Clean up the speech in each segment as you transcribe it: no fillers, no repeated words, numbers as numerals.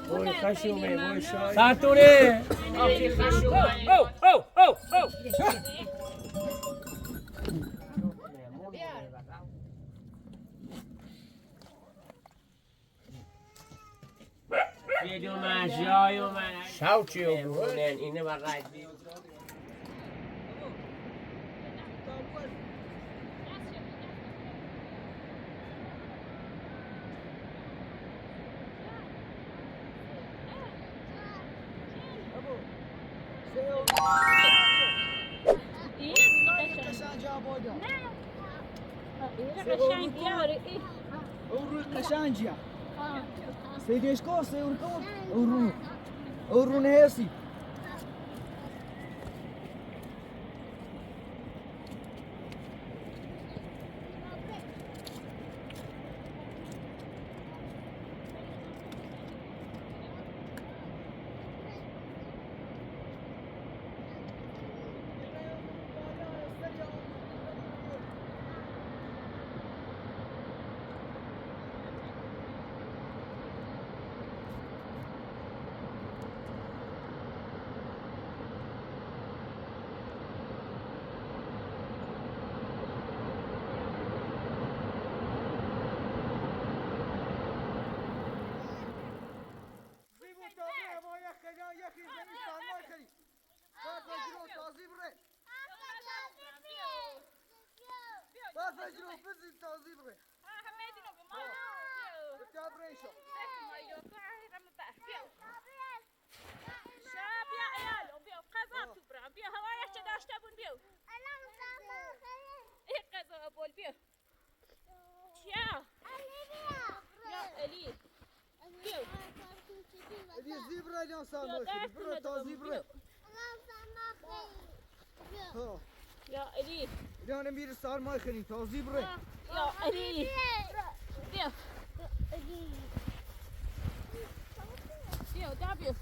وای خشومه وای شای سرطونه آخی خشومه او او او او بیدو من جای من شوچی و بودن اینه برای قشنجيا سيديش كو سيوركو اورون هيسي يا إلي انا نمير صار ما يخلي تازي بري يا إلي بيو بيو دا بيو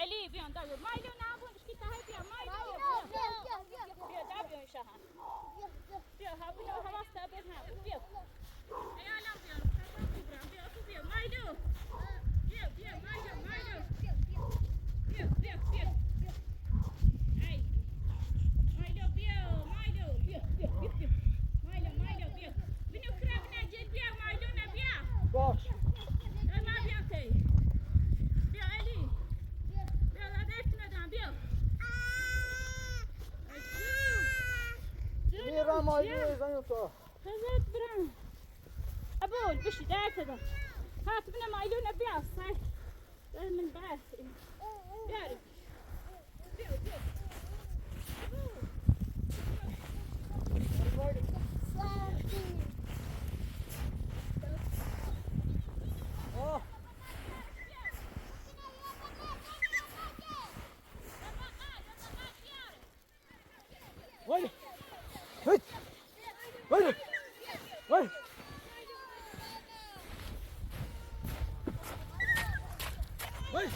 إلي بيو دا بيو ما يلو نابون إيش كده هاي بيو ما يلو بيو دا بيو شهر بيو هابون هوا استابرنا بيو أيانا بيو بيو ما يلو باش ميرا ما يزنو تو خذت برا أبول بشي دا كذا هات بنا ما يلون بيا صاي من بعد ياري وين وين وين وين وين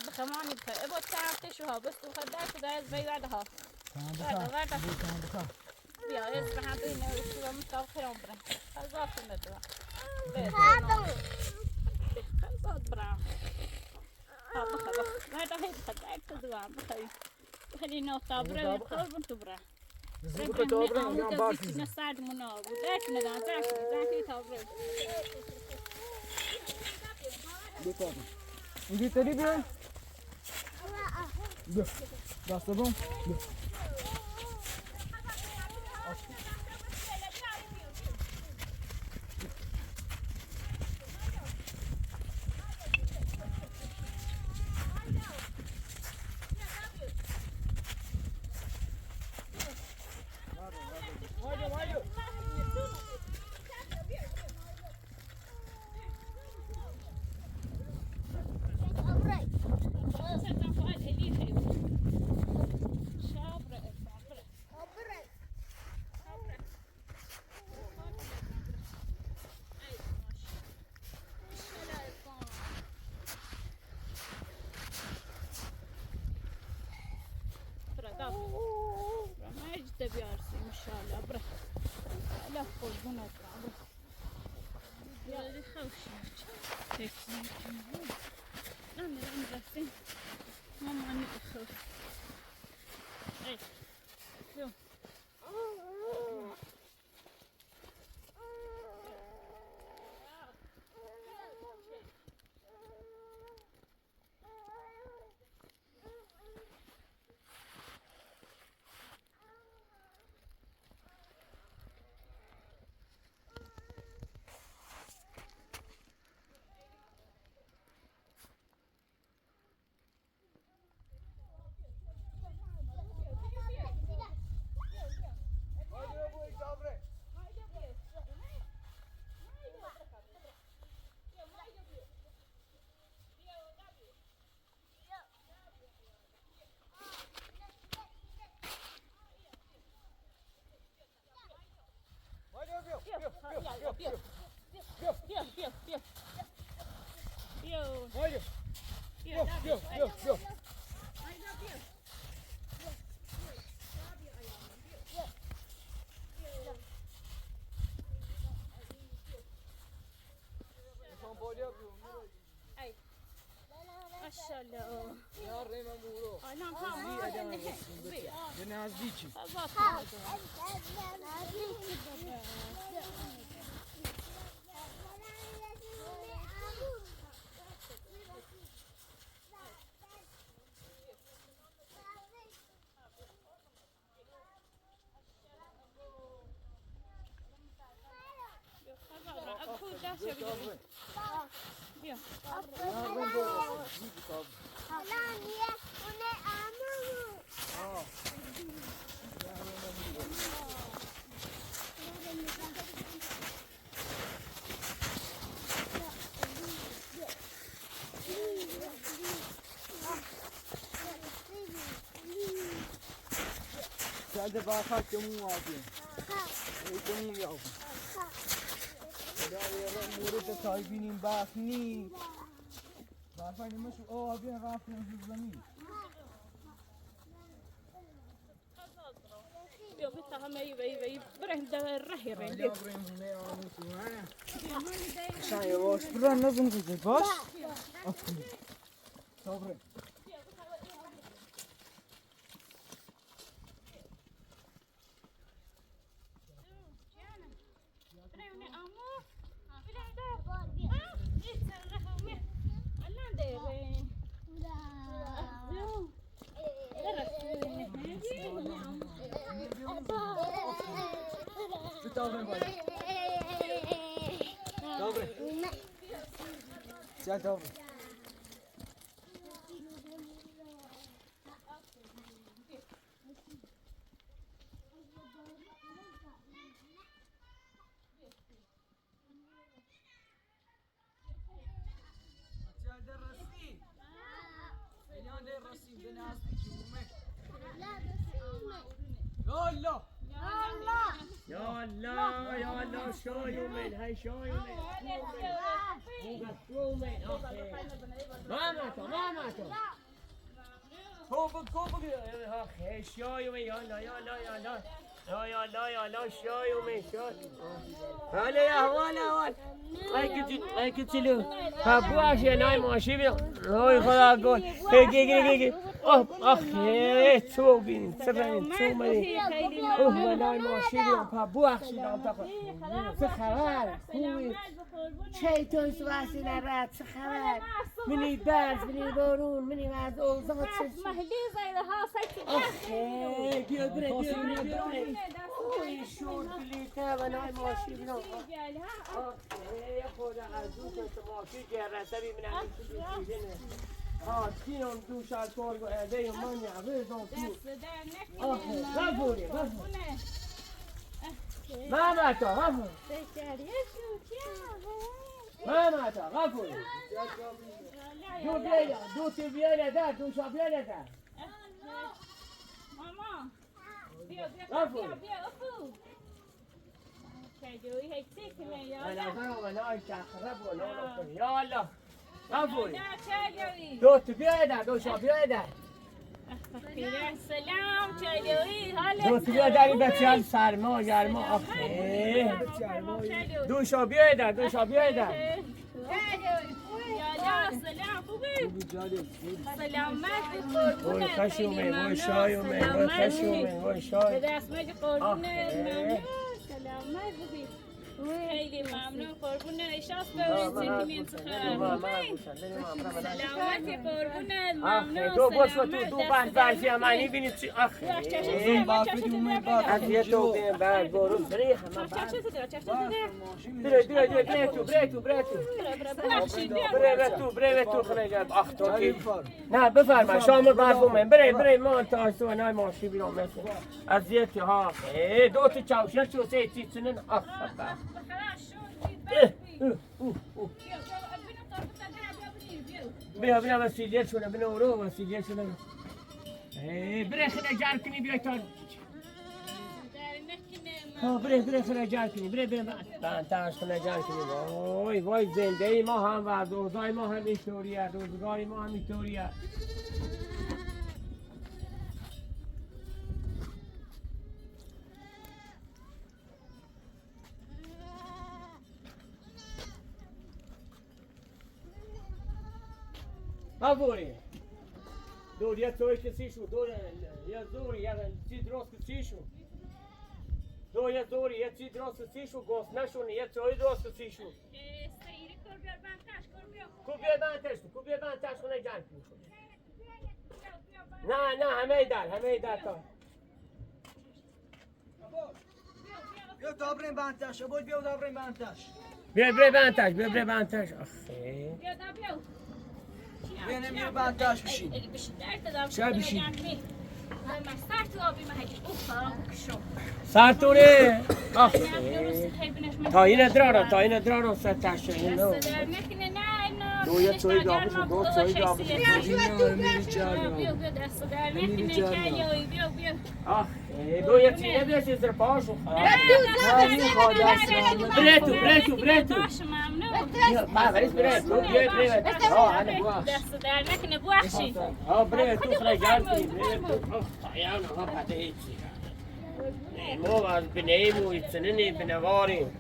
بخماني بخير ابو تعرف شو ها بس وخدات وجايز بيدها هذا بيا يسمع بينا وشو مستوى خيرهم برا هذا في مدرة هذا برا ها بخ هذا هي خدات تدوان بخير خلي نوتا برا يقربون تبرا زبطة تابرا يوم بارتيز نساعد منا وذاك ندا ذاك تابرا بيتابع ودي تري بيان ده ده صبون ده بسته بیارسی انشالله برو لا قربونت برم یادی خوشی تکسی نه رفتیم مامانی خوش ای جو ماشاءالله یا ریما مورو آنام هم به نزدیکی بیا Geldi bakar kemu abi. Kemu ya. Ya ya muru te sahibinin bakni. Bakar مشو abi رافع الزمین. بیا بتا همه ای بریم در راه رنگ Ya buraya ne almışsın ha? Sen yavaş buradan nasıl gidecek baş? Aferin. Sabre. Sabre bak. Sabre. Gel sabre. يا الله يا الله شايومن هاي شايومن شايومن ما ماتوا كوبك هاي شايومن يا الله يا الله يا الله يا الله يا الله شايومن هلا يا هوالا هاي كتلو هبواش يا ناي ماشي بيا هاي خدا قول هيك آخه تو بین سرین تو منی اوه منای ماشی بیام پا بوخشی دام تا چه خبر خوبی چطور سواسی نرد چه خبر منی برز منی بارون منی از اوضاع چه آخه بیا بره اوه شور بلیته منای ماشی بیام آخه خدا از اون تو ماشی جرسه بیمنم تینم دوش از کارگاه ایده من یه دام تو غفوری مامتا غفوری دو بیاره در دوشا بیاره در ماما بیا افو کجوی هیچی کنه یا الله غفوری دو بیاره در دوشا بیاره در سلام چایوی حالا دوست بیا داری بچه هم سرما گرما آخه دوشا بیای در دوشا بیای در سلام خوبی سلامت وای قربونت خشومه وای شایومه وای خشومه وای شای به دستمه قربونت سلامت خوبی خیلی ممنون قربونت اشاس بورید سلامتی قربونت ممنون تو باش تو بند برزی امانی بینید چی آخه از یه تو بین برد برو بری همه برد بره تو خونه جب آخ تو کی نه بفرما شام برفومه بره ما تاسو نه ماشی بیرون مثل از یه ها دو تا چاوشن چو سه چیزن آخ بیا وسیله شونه بنا رو وسیله شونه بره خدا جار کنی بیا تا ها بره خدا جار کنی بره من تاش خدا جار کنی وای زنده ای ما هم و روزای ما هم اینطوریه روزگاری ما هم اینطوریه Favore, dor je to je sišu, dor je zori, ja ci drosko sišu. Dor je zori, ja ci drosko sišu, gos našu ni je to je drosko sišu. سیری کربیار بانتاش کربیار Kubiye ben taş ona gel. نه همه در تا. بیا دابرین بانتاش بود بیا دابرین بانتاش بیا بانتاش آخه بیا دا بیا بیا نمیره بانتاش بشین چه بشین سرتوره آخه تا این درارو سر تاشه اینو دویه توی دابشو دو توی دابشو دویه چینه بیشی زر پاشو بره تو بره تو دست در نکنه بوخشی بره تو خرجان کنی بره تو خیانه ها پده هیچی نیمو از بنیمو ایتنینی بنواریم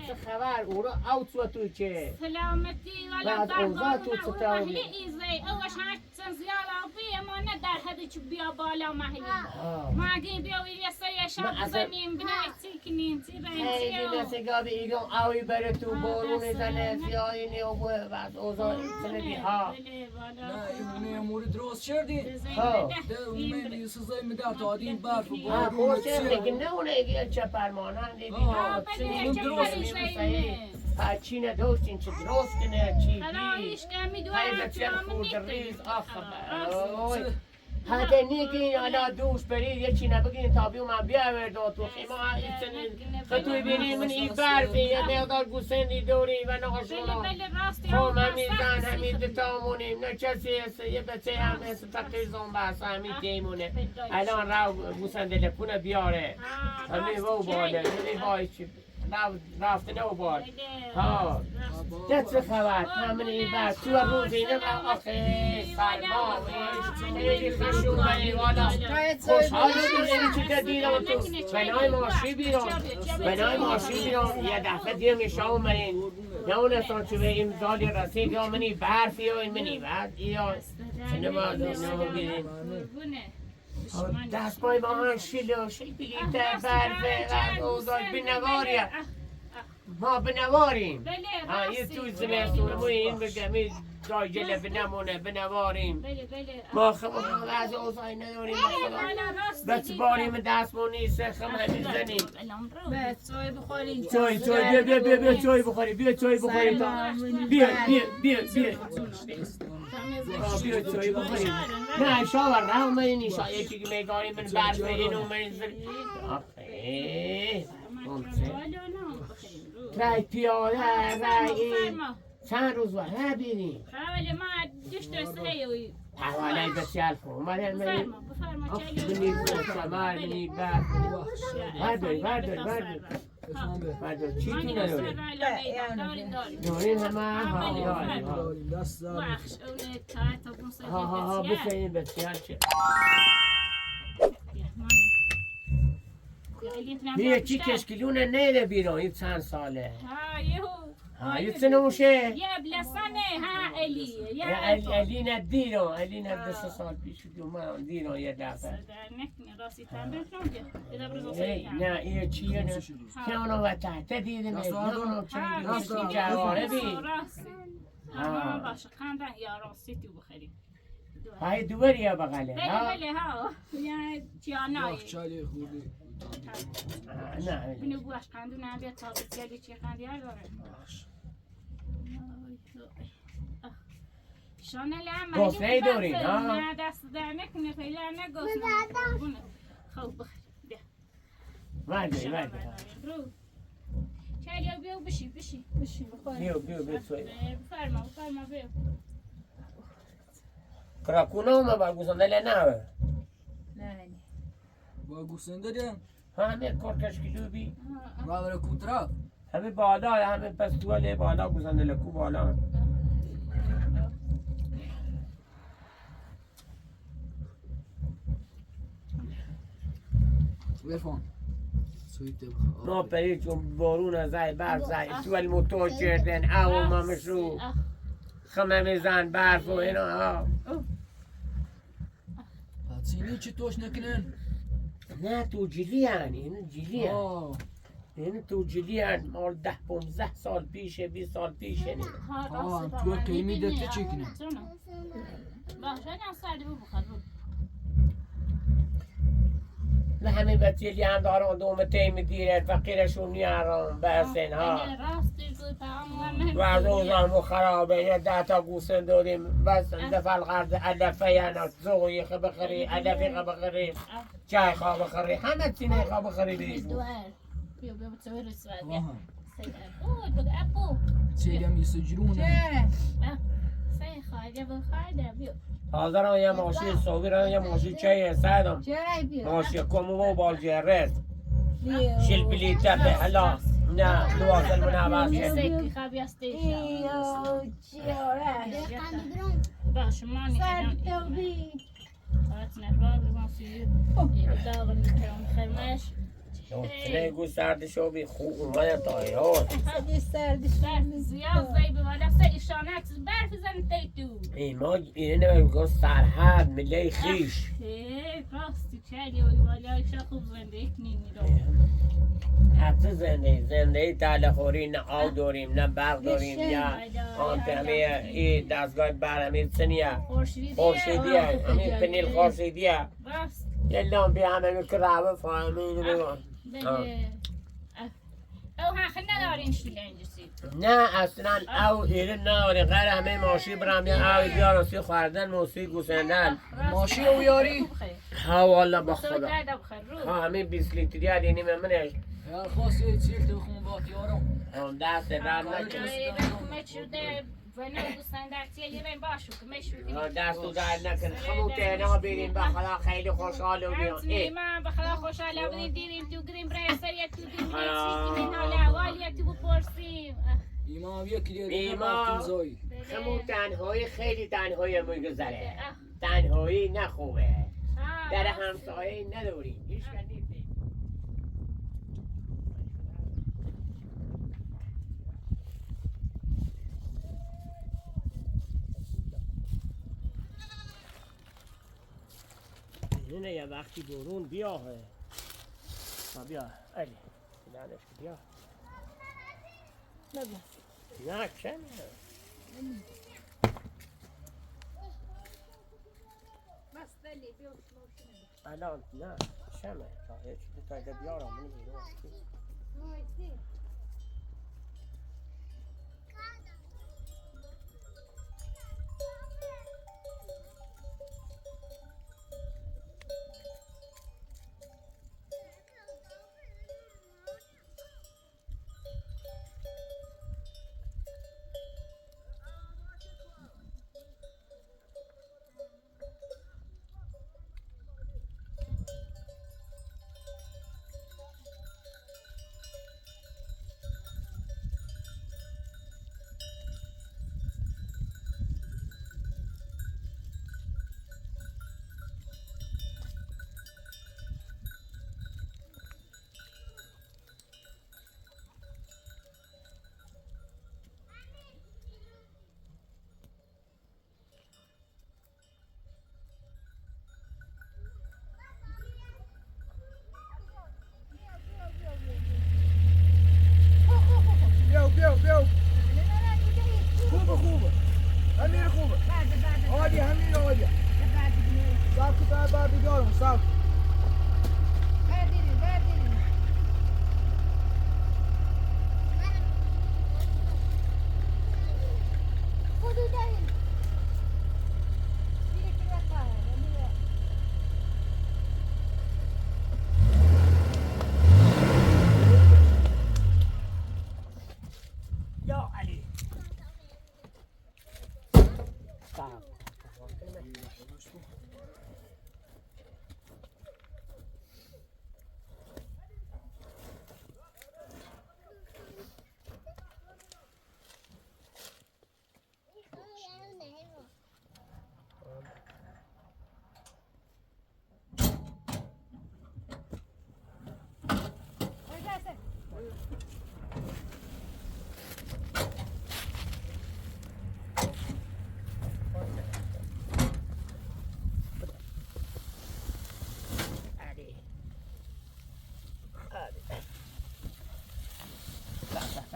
چه خبر او را اوت و توی چه سلامتی ولی بعد اوضاع تو چطوری؟ ایزی اوش هشتن زیاده بیا ما نه در حدی چو بیا بالا محلی ما اگه بیا ویلی سری شب بزنیم بنای تیکنیم تی خیلی نسگاه به ایران اوی بره تو بارون زنه زیایی نیو بوه بعد اوضاع سندی ها نه اونه مورد درست کردی ها ده اونه یه سزای میدار تا آدیم برف و ها بارون خوشه دیگه نه اونه اگه چه پرمانن دیدی چینه دوستین چه درست کنه چی های بچه خود ریز آخه حتی نیگین الا دوست برید یه چی نبگین تا بیو من بیاورد و تو خیمه ایتنین خطوی بینی من ای برفی یه مقدار گوسندی دوری و نقشونا خب همیزن همید تامونیم نه کسی هست یه بچه هم هست تقیزون بس همید دیمونه الان رو گوسنده لپونه بیاره همین و باله همین وای چی رفته نو بار ها چه خبر همین این بعد تو روزی نه آخه سرما خیلی خشومه والا خوشحال بودیم چه دیدم تو بنای ماشی بیرون یه دفعه دیگه شام منین نه اون اصلا چه به امضای رسید یا منی برفی یا منی بعد یا سینما نه بیرین دست پای ما هم شیلو بلیته برفه و اوضاع بنواریه ما بنواریم یه تو زمستون ما این بگم این داجله بنواریم ما خم از اوضاعی نداریم بچه باریم دستمون نیست خم همین زنیم چای بخوریم بیا چای بخوری بیا چای بخوری بیا چای بخوری نه شاور نه من نیشا یکی که میگاری من برفه اینو من زنیم آخه رای پیاده رای چند روز وقت بیریم حالا ما دشت سهیوی حوالی بسیار خوب اومدن منی بنی سمر منی برد برداری بعد چی تو نداری؟ دارین همه ها دست دار ها بسیارین بسیار چه میره چی کشکیلونه نیده بیرون این چند ساله یه چه نموشه؟ یه بلسانه ها الی الی نه دیرون الی نه 2 سال پیش من دیرون یه دفعه نه این چیه نه که اونو و تحت دیدیم اونو چون جواره بی باشه قندن یا راستی تو بخوریم های دوباره یا بغله بله ها یعنی چیانایی چالی خوردی نه اینو بوش قندو نبید تا بسیاری چی قندی ها داره شانه لما گسنه دارین ها نه دست در نکنه خیلی نگسنه خب بخیر بیا وردی رو چالیا بیو بشی بخور بیو توی بفرما بیو کراکونا ما با گوسنده نه با گوسنده دیم همه کارکشکیلو بی برای کوترا همه بالا همه پستواله بالا گوسنده لکو بالا برفان سویت ما پرید چون بارون از برف زای تو الموتور کردن او ما مشرو خمه میزن برف و اینا ها سینی چی توش نکنن نه تو جلی هن این جلی هن این تو جلی هن مال 10-15 سال پیشه 20 سال پیشه نه تو قیمی دکته چی کنن باشه نه سردی بخور نه همین بطیلی هم دارن دوم تیم دیره فقیرشون میارن بسن ها و از اوزان خرابه یه 10 تا گوسن داریم بس دفع القرد علفه یعنی زوغی خواه بخری علفی خواه بخری چای خواه بخری همه چینه خواه بخری بیشون سیدم یسجرونه حاضر هم یه ماشی صوبی رو یه ماشی چه سعدم ماشی کمو و بالجرس شیل بلی تپه هلا نه لوازل منعباس سیکی خواب یستیشم باش مانی خواهد نفراد ماسی داغ میکرم خرمش نه گو سرد شو بی خوب اومدن تایران زیاد زیبه والا سه اشانت برف زن تیتو ما اینه نمیگو سرحد ملی خیش راستی چلی والا ایشا خوب زنده کنینی رو حتی زنده تلخوری نه آب داریم نه برق داریم یا همه این دستگاه برمی سنیه خورشیدیه همین پنیل خورشیدیه یه لامپی همه میکرابه فهمه اینو بگم او ها خیلی ندارین شلنجسی نه اصلا او ایران نداریم غیر همه ماشی برم یا او بیارم سی خوردن موسی گوسندن ماشی او یاری ها والا بخدا ها همه 20 لیتری ها دینیم منش یار خواستی چیل تو خون با تیارم هم دست رم نکنه دست و درد نکنه همون تهنا بریم بخدا خیلی خوشحال و بیان من بخدا خوشحال بودیم دیریم تو گریم برسریت تو گریم برسریت من حال احوالیت تو بپرسیم ایمان یکی دیگه ایمان زایی همون تنهایی خیلی تنهایی میگذره تنهایی نخوبه در همسایه نداریم هیچ کنید اینه یه وقتی برون بیا بیا علی لعنش بیا نه کنه الان نه شمه تا هیچ تا بیارم من بیرون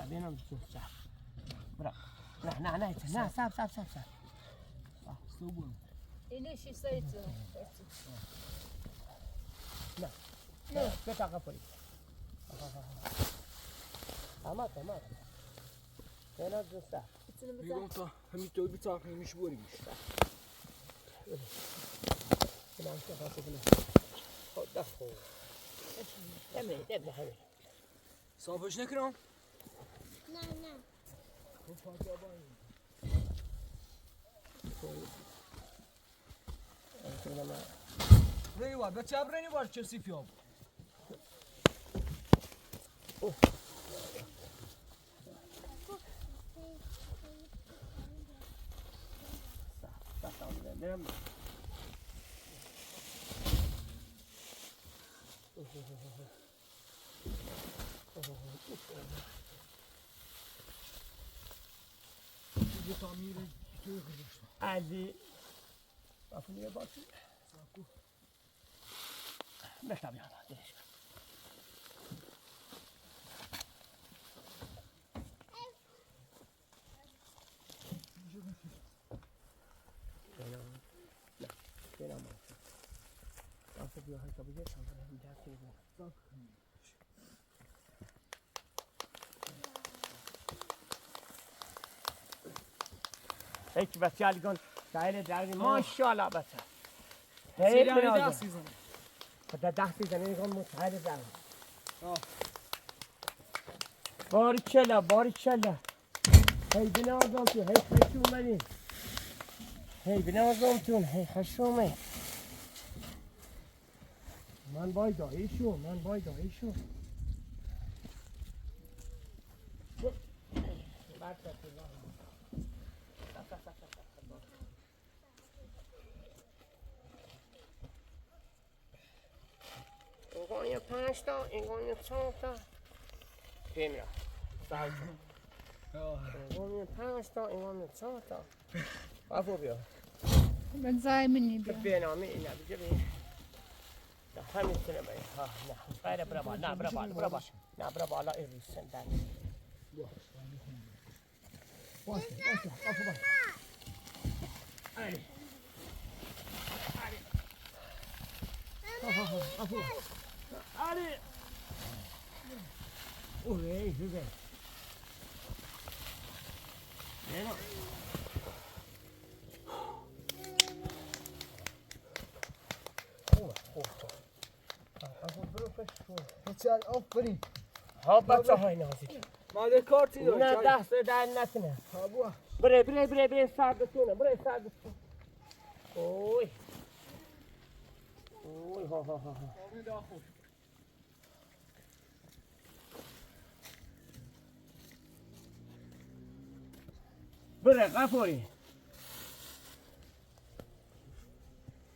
بينهم صح برا لا ساب صوبون ليش يسيتو لا بتاع قفل تمام انا جسا میگم تا همین تو بتاعك مش بوري مش انا مش خاطر بنا خد دفو دبل صافش نکنم نه ريوا بتشابرني بار تشيلسي فيهم عادي عفوا باكي مش طبيعي ليش لا ما أعرف بيها هاي طبيعي شو ده هيك بس يالي قول تعالي تعالي ما شاء الله بس هيك من هذا فده دحسي زمین قول متعالي تعالي باركشلا هي بنازمتون هي خشومني هي بنازمتون هي خشومه من بايدا ایشو اینگاه 5 تا اینگاه 4 تا بمیرم اینگاه 5 تا اینگاه 4 تا افو بیا من زای مني بيا بينامي إنا بجري لا هم يصير معي ها لا غير برا لا برا لا إيري سندان علي اوه شو بچه آفرین ها بچه های نازک ماده کارتی دار نه دست در نکنه بابا بره سردتونه بره سردتون اوی ها بره قفوری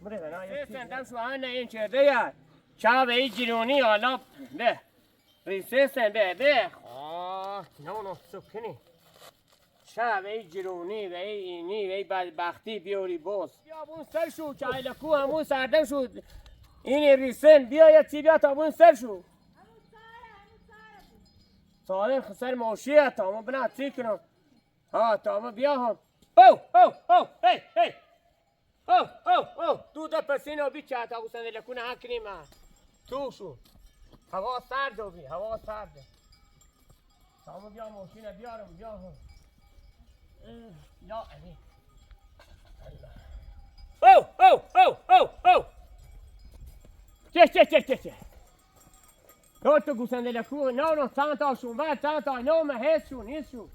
بره نه سندم سوانه این چرده یا شب ای جیرونی حالا به ریسه به نه سکنی شب ای جیرونی و ای اینی و ای بدبختی بیاری باز بیا بون سر شو که ایلکو همون سردم شد این ریسن بیا یا چی بیا تا بون سر شو ساله خسر موشیه تا ما بنا چی کنم ها تا ما بیا هم هی تو دا پسینو بی چه تا گوسنده لکونه ها کنیم تو شو هوا سرد بی هوا سرد تا ما بیا موشینه بیارم بیا هم لا امین چه دو تا گوسنده لکو نه چند تاشون و چند تا نه هیچشون نیستشون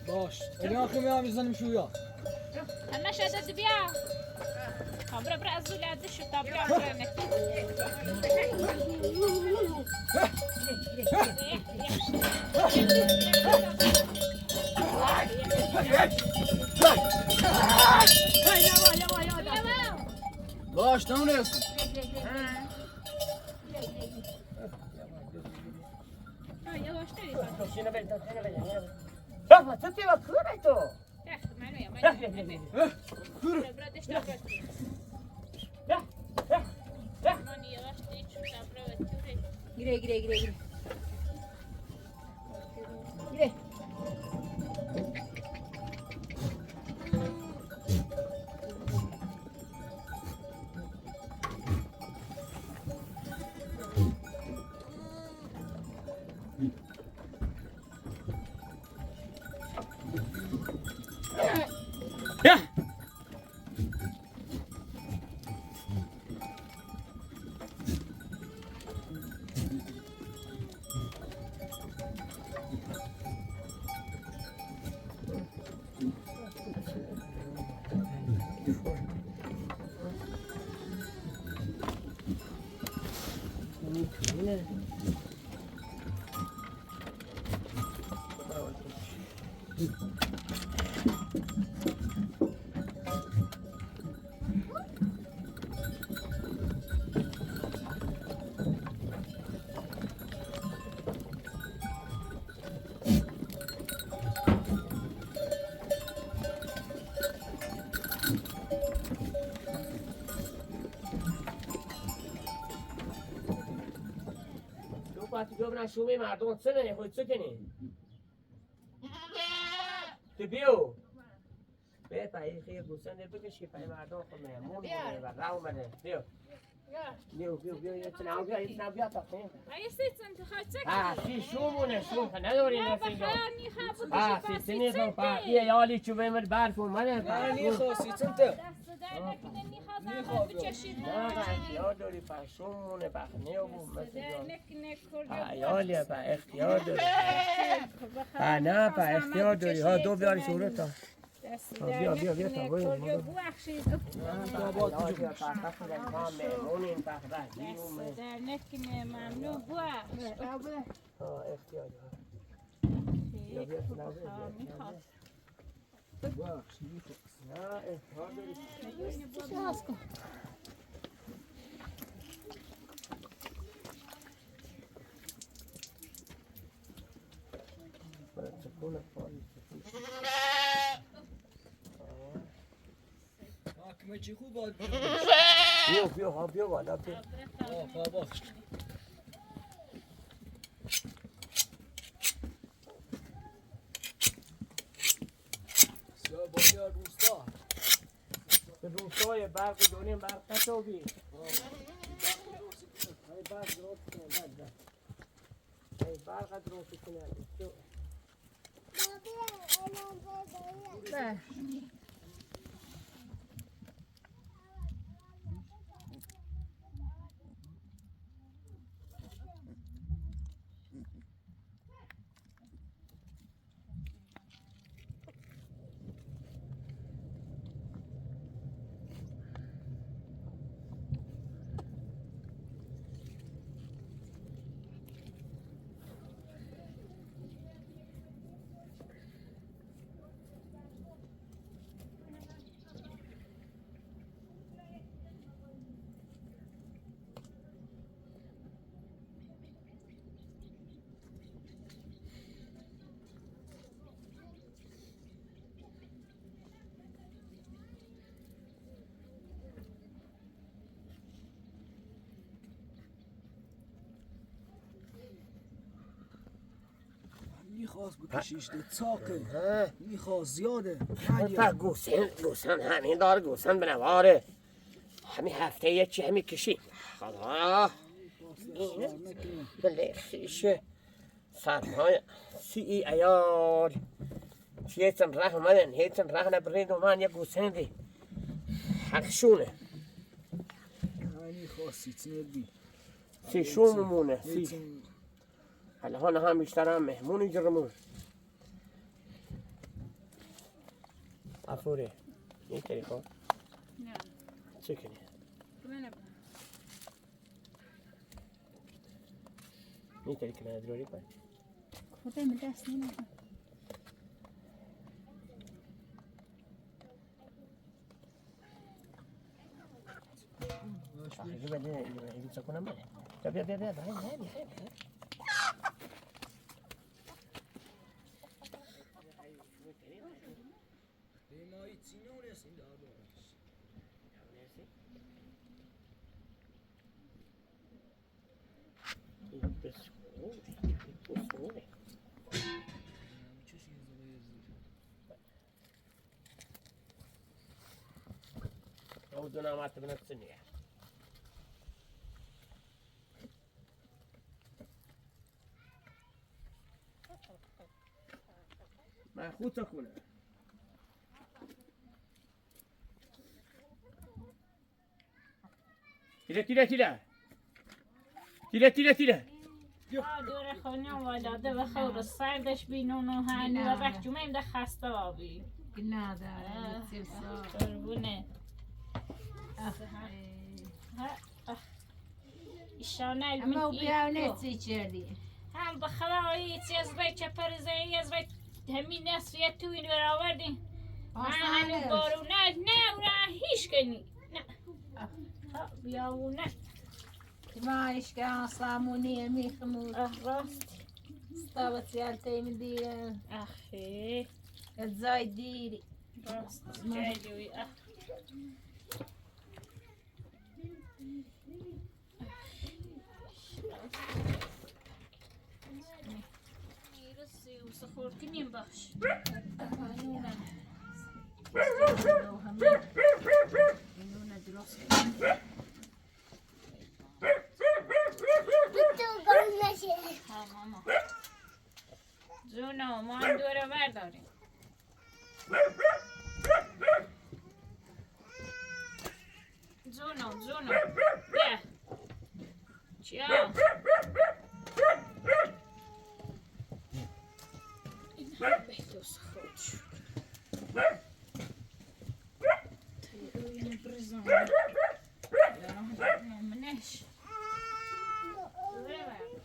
باش الان خیلی میزنیم شویا اما شدت بیا خبر برا از دل عدش شو تابع برنك باش نمونست يواش تري شنو بنت رفع تطي وكوريتو تاخذ معلومه ما برا دشتغل ماني يواش تري شو تابع وتوري Gire. وقتی گفتن شومی مردم سنه خود سکنی تو بیو به پای خیر گوسنده بکشی پای مردم خود مهمون بوده و راو بده بیو یه تناو بیا تا خین هاي ست انت خاطك سی شومونه شوم نداری لا نسینجا بخاني خابط سینی خو پا یه یالی چوبه مر برف اومده معنی خاصی چنته دست دارك اني خاطر بتششي اختیار داری پا شومونه بخنه و بوم دارك نكر یالی پا اختیار داری پا نه پا اختیار داری ها دو بیاری شوره تا بیا تا باید بخشید درنک ممنون بوه حاکمه چی خوب باید بیا بالا بیا. باش. سیا روستا. به روستای برق دونیم برق نتوبی. ای برق درست کنه. ای برق درست کنه. نه میخواست بکشیش ده چاقه. میخواست زیاده. تا گوسن همین دار گوسن بنواره. همین هفته یکی همین کشی. خدا. بله خیشه. سرمایه سی ایال. هیچم راه اومدن هیچم راه نبرید اومدن یک گوسن دی. حقشونه. میخواستی تنبی. سی شوم مونه سی. الان هم بیشتر هم مهمونی جرمون. افوره این تلفن نه چه کنی؟ منم این تلفن ادروری کن. خدا من دست نمیکنم. بده این چه کنم بده. بیا. عودنا ما تبنى السنية. ما خوتك ولا؟ تلا. دور خونه ولاده و خور سردش بینون و هنی و رحجومه این ده خسته بابی. نه داره قربونه. ایشانه اما بیاو نسی چردی هم بخدا ایتی از بای چپر زنی از بای همین نصفیت تو این برآوردی. من هنو بارو نه اون هیچ کنی نه بیاو نه مایش که آسامونی میخمود راست ستابت یالتی میدیرن اخی ازای دیری راست جایدوی میرسی و سخور کنیم باش اینونه درست ها ماما زونو ما هم دوره برداریم زونو بیا چیا این هم بهدوست خود شد تیروی نبرزان منش دوره برداریم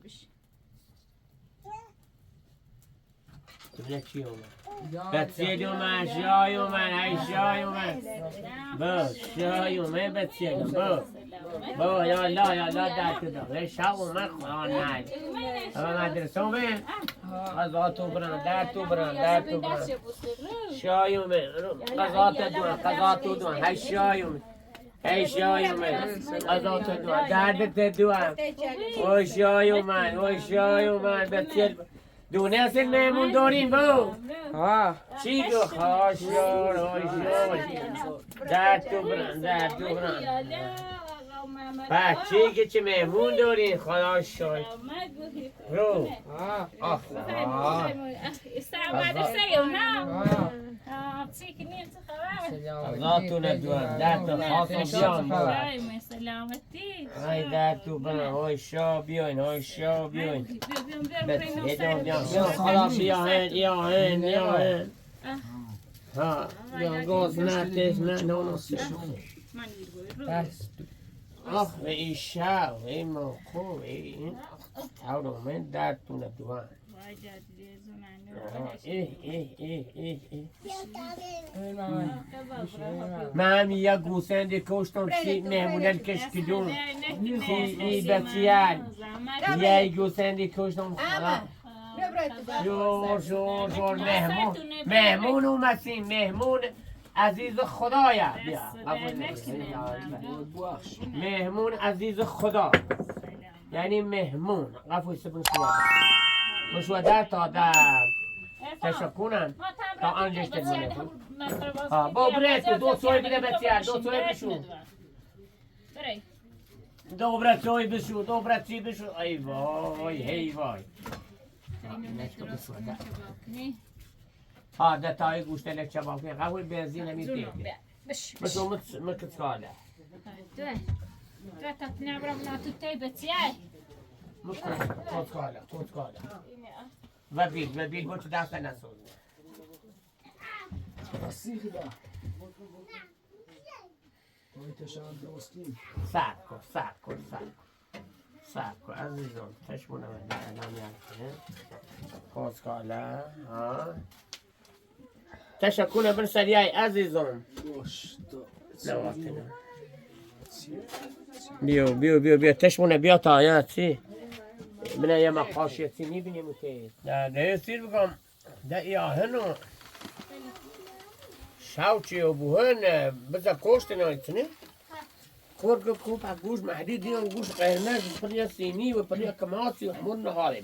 بشی ببینه چی اومد بچه اومد شای اومد های شای اومد شای اومد بچه با یا لا دست داره شای اومد خدا نهد مدرسه من غذا تو برن در تو برن شایو من غذا تو دوان هی شایو من غذا تو دوان درد دوان اوی شایو من بسیار دونه اصل مهمون داریم با چی دو خاشیار در تو برن بچه که چه مهمون دارین خدا شاید رو غذاتو ندوان در تو خاصم بیان های در تو برن های شا بیاین بیاین ها گاز نتش نه آخ ای شاو ای موقو این تاورو من درتون دوان من یک گوسنده کشتم مهمونل کشکدون ای بچیال یک گوسنده کشتم شور مهمون اومدیم مهمون عزیز خدایا بیا مهمون عزیز خدا یعنی مهمون قفوی سبن شما در تا در تشکنن تا آنجش تنمونه با برد دو سوی بده بسیار دو سوی بشون دو برد سوی بشون دو برد سی بشون ای وای ده تای گوشت لکچه باقی قبول بنزین نمیده بسو مکتکاله دو تا نبرم ناتو تی بسیار مکتکاله و بیل بود دست نسوز راستی خدا تشان دوستیم سر کن عزیزم تشمونه من الان یعنی مکتکاله تشکر بر سریعی عزیزم بیا تشمونه بیا تا یا چی من یه مقاشیتی میبینیم که ده سیر بگم ده ایاهنو شاوچی و بوهن بزا کشت نایتنه کورگ کوپ گوش مهدی دیون گوش قرمز پریا سینی و پریا کماسی و همون نهاره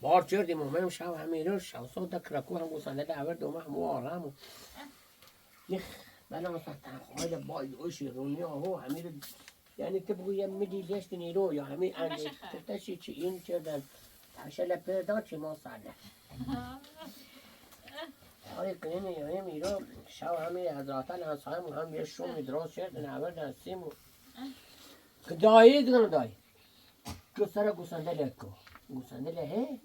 بار چردیم و منم شاو همیرو شاو سو دکرکو هم گوسنده دعوت دومه همو آرامو یخ بلا مثلا تنخواهی باید اوشی رونی آهو همیرو یعنی که بگویم میدی دست نیرو یا همین انده تشی چی این چردن تشل پیدا چی ما سرده آره کنیم یه میرو شاو همین حضراتن هنسایم هم یه شومی دراز چردن اول دستیمو که دایی دنم دایی که سر گوسنده لکو گوسنده لهه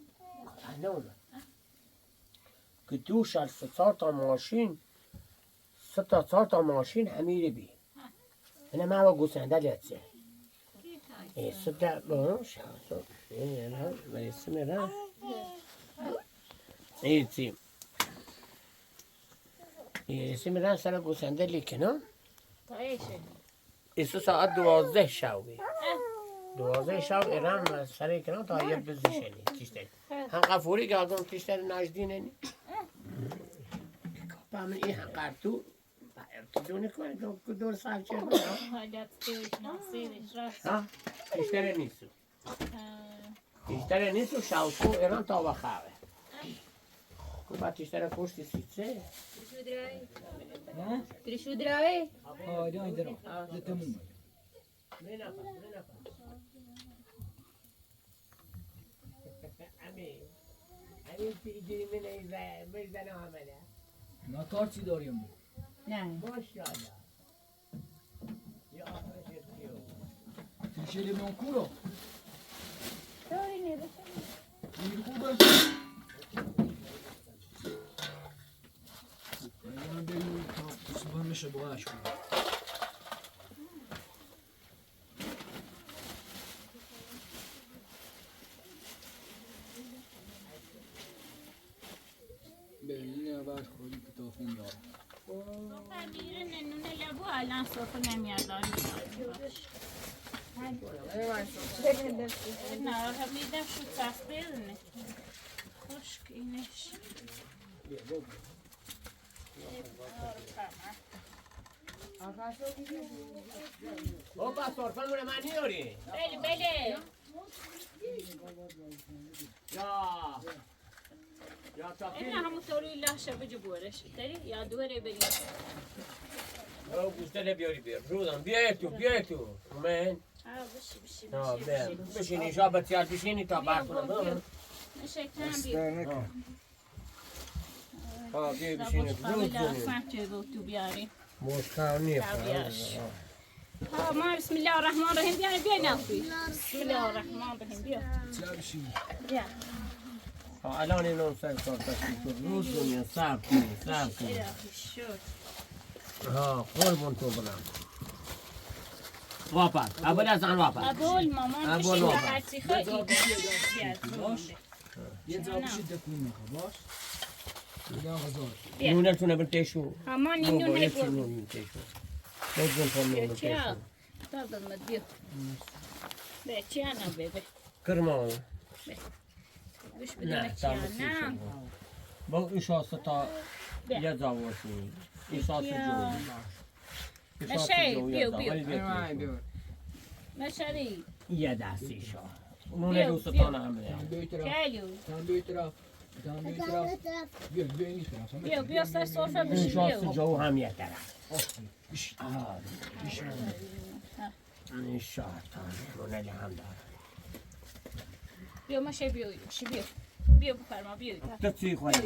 نه که دو شر ستار تا ماشین همیره بی انا ما هو گوسنده لهه ستا باش نه ولی سمرا ایتی سمرا سر گوسنده لیکنه ایسو ساعت 12 شاوی 12 شب ایران سری کنم تا یه بزشنی تیشتری هم قفوری که آگم تیشتری نجدینه نی با من این هم قرطو ارتجونه کنه دور سال چه کنم تیشتری نیستو تیشتری نیستو شاوکو ایران تا بخواه با تیشتری کشتی سیچه تریشو درای دای درو دتمون همین پیگیری من میزنه عمله نه کارتی داریم نه ماشاءالله یا آخرش دیو تیشلی من کورو داری نبشه این خوبه من بریم تا صبح میشه باش کنم بریم باش خودی که تا خون دارم میره ننونه لبو الان صفحه نمیاد داری نه همیدم شو تسبیل نه خشک اینش بابا سرفه مونه من نیاری بله یا تا این همونطوری لحشه بجو بورش داری یا دوره بریم او گوشتله بیاری بیار رودم بیای تو من بشی بشینی شا بسیار بشینی تا بر کنم نشکتم بیا بیای بشینی رود کنی سمت تو بیاری مشکل نیست ما بسم الله الرحمن الرحیم بیا نفی بسم الله الرحمن الرحیم بیا الان اینو سر کار تشکیل کن روز کنی صبر کنی قربون تو برم واپس اول از آن واپس اول مامان اول واپس هرچی خواهی یه جا بشید دکون میخوا باش بگم غذار نونتونه بنتشو همان این نون هی برو بگم پا نونو چیا تشو دادم بیا به چیا نه ببه کرمان بش بدیم نه چیا تمام نه با این شاسه تا یه زاواشی این ساسه جو نشه بیا نشری یه دستی شا نونه دوستانه هم بده کلیو بیا بیا سر صرفه این بشی شاسه بیا جو هم یه طرف این شاطان نونه هم داره بیا مشه بیا بیا بفرما بیا دستی خواهی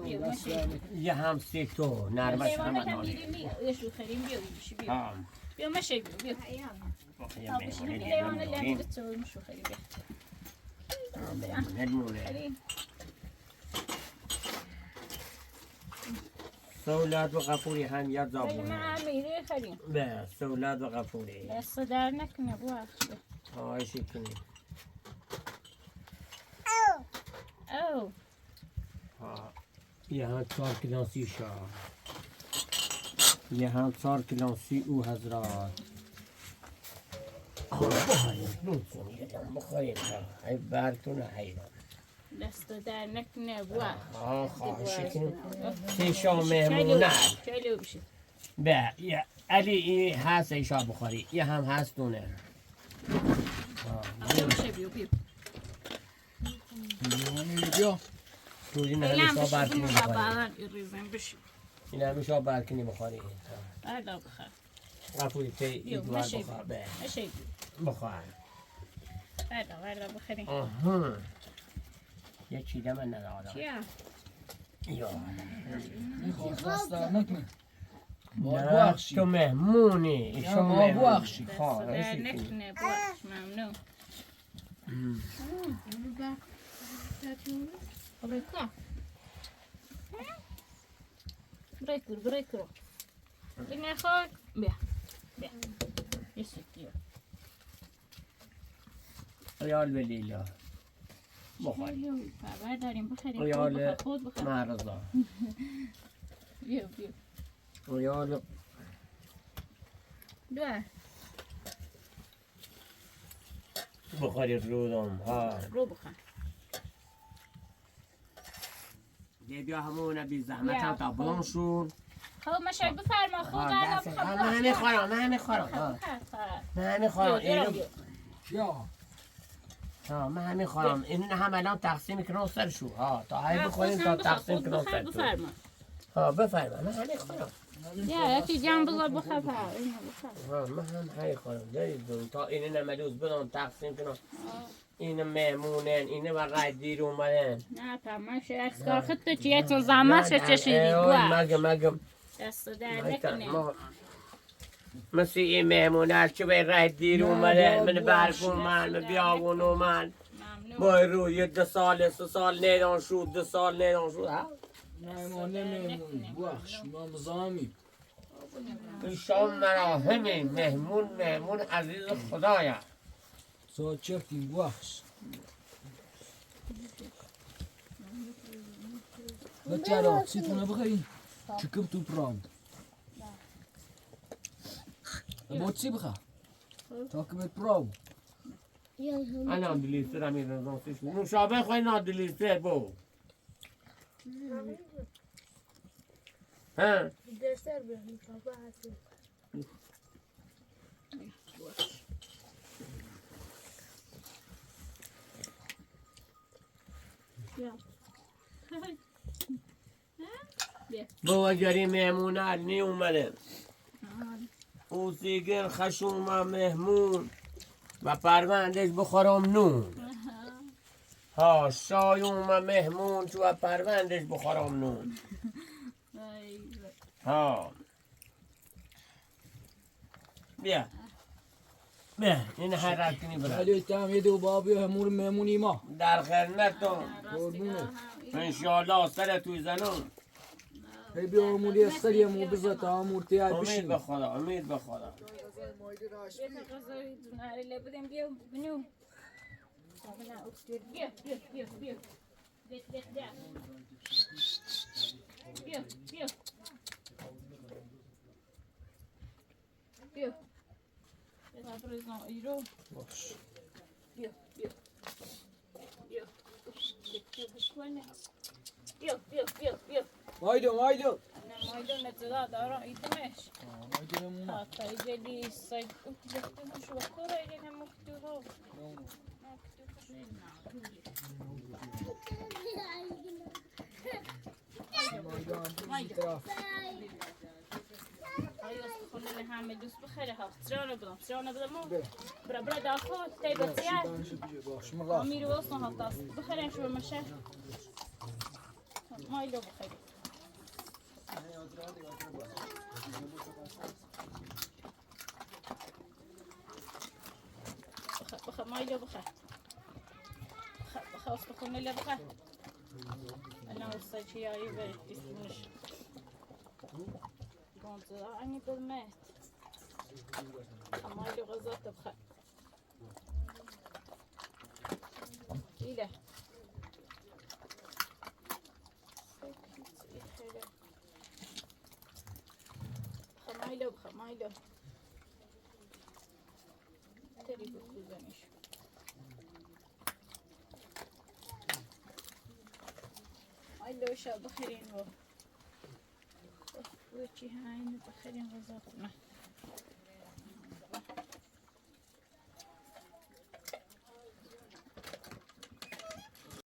بیا مشه یه هم سی تو نرمش هم هم داره میریم یه شو خریم بیا بشی بیا بیا مشه بیا بشی هم لیوان لیوان بتو مشو خریم بیا ندمونه سولاد و غفوری هم یه ولی زابونه ما میره خریم به سولاد و غفوری دست در نکنه بو اخشه آیشی کنی او یه هم 4 کلانسی شا یه هم 4 کلانسی او حضرات بخوریم های برتون حیران دست در نکنه بو خواهشی کنیم سی شا مهمونه چلو بشی به علی این هست ایشا بخوری یه هم هست دونه بیا مشه بیا بیا توی نه فعلا همیشا بشی برکنی بینو بخوری بعدا ریزم بشی این همیشا برکنی بخوری بعدا بخور غفوری تی ایدوار مشه بخور به مشه بخور بعدا بخوریم یه چیده من ندارم چیا؟ یا خواست در نکنه نه تو مهمونی ایشا ما مهمونی بخشی در خواهشی کنی نکنه باش ممنون برای این نخواد بیا یه سوتی ریال بلیلا بخوری خبر داریم بخوریم ریال خود بخور معرضا بیا ریال بخوری رودم ها رو بخور دی بیا همون بی زحمت هم تا بلان شون خب مشه بفرما خود درنا بخور من همیخورم من همیخورم بیا من همیخورم این هم الان تقسیم کنم سر شو تا های بخوریم تا تقسیم کنم سر تو بفرما من همیخورم یا یکی جمع بذار بخور من هم همیخورم دارید تا این نمدوز بدم تقسیم کنم این مهمونن این برای دیر اومدن نه تمام شرکت کار خودت چیه چون زحمت چشیدی مگم دست در نکنه مثل این مهمونه هست که به راه دیر اومدن من برفون من بیاون اومد با روی 2 سال 3 سال نیدان شد 2 سال نیدان شد نه ما نمیمونی بخش ما مزامی شام مرا همین مهمون عزیز خدایا ساعت چفتیم بخش بچه‌ها سیتونه بخورین چکم تو پراند با چی بخور تاكبت براو انا دلیسته را میرم نوستش نوشابه خواه نا دلیسته بو ها دستر بیارم شابه هستی بو اگری مهمونه نی اومده او سیگر خشوم مهمون و پروندش بخورم نون ها شایوم مهمون تو و پروندش بخورم نون ها بیا بیا این حیرت کنی برای علی تام يدو بابي همور ميموني ما در خدمت تو قربونه انشالله سر توی زنون هي بيو همور يسر يمو بزت امور تيار امید بشين به خدا امید به خدا غذای دوناری لبودیم بیا بنو بیا بیا بیا بیا Dit, dit, ja. Bia, bia. Bia. Dit gaat er eens naar Iro. Bia, bia. Bia. Bia, bia, bia, bia, bia. مايدو مايدو أنا ما يدوم نتزاد أرا يتمش. مايدو ميمونة حتى يجي لي الصيد أكتب شو بكرة يجي هم مكتوبه. خلنا نعمل دوس بخير ها ترى بدنا مو برا داخل تيجي تيار أمير وصل هالطاس بخير شو المشي ما يلو بخير بخ ما يلو بخير خلاص بخلنا له بخير أنا وصلت شيء يبي يسمش كنت أني بالمات ما يلو غزات بخير إله خمايلو بخمايلو تري بكوزانيش مايلو شاب بخيرين و وجهي هاي بخيرين غزاتنا